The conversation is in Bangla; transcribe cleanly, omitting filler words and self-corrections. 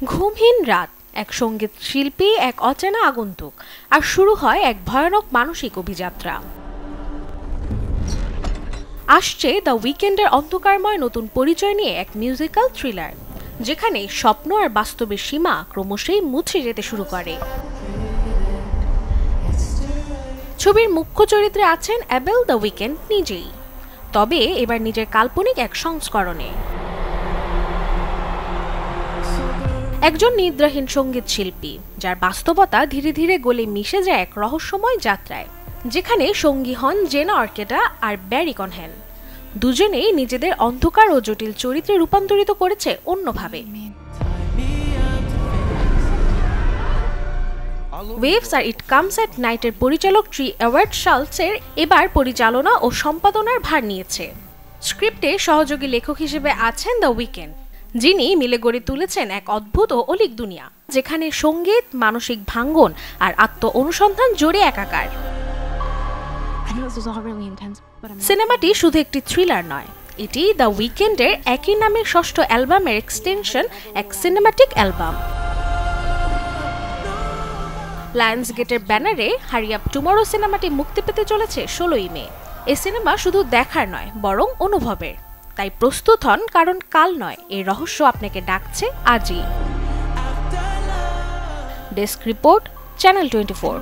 ঘুমহীন রাত, এক সঙ্গীত শিল্পী, এক অচেনা আগন্তুক, আর শুরু হয় এক ভয়ানক মানসিক অভিযাত্রা। আসছে দ্য উইকেন্ডের অন্ধকারময় নতুন পরিচয় নিয়ে এক মিউজিক্যাল থ্রিলার, যেখানে স্বপ্ন আর বাস্তবের সীমা ক্রমশই মুছে যেতে শুরু করে। ছবির মুখ্য চরিত্রে আছেন অ্যাবেল দ্য উইকেন্ড নিজেই, তবে এবার নিজের কাল্পনিক এক সংস্করণে। একজন নিদ্রাহীন সঙ্গীত শিল্পী, যার বাস্তবতা ধীরে ধীরে গলে মিশে যায় এক রহস্যময় যাত্রায়, যেখানে সঙ্গী হন জেনা অর্কেটা আর ব্যারি কনহেন। দুজনেই নিজেদের অন্ধকার ও জটিল চরিত্রে রূপান্তরিত করেছে অন্যভাবে। ওয়েভস আর ইট কামস এট নাইটের পরিচালক ট্রি এডওয়ার্ড শালটসের এবার পরিচালনা ও সম্পাদনার ভার নিয়েছে। স্ক্রিপ্টে সহযোগী লেখক হিসেবে আছেন দ্য উইকেন্ড, যিনি মিলে গড়ে তুলেছেন এক অদ্ভুত ও অলীক দুনিয়া, যেখানে সঙ্গীত, মানসিক ভাঙ্গন আর আত্ম অনুসন্ধান জোরে একাকার। সিনেমাটি শুধু একটি থ্রিলার নয়, এটি দ্য উইকেন্ডের একই নামের ষষ্ঠ অ্যালবামের এক্সটেনশন, এক সিনেমাটিক অ্যালবাম। লায়ন্সগেটের ব্যানারে হারি আপ টুমরো সিনেমাটি মুক্তি পেতে চলেছে 16ই মে। এই সিনেমা শুধু দেখার নয়, বরং অনুভবের। তাই প্রস্তুত হন, কারণ কাল নয়, এই রহস্য আপনাকে ডাকছে আজই। Desk report, channel 24।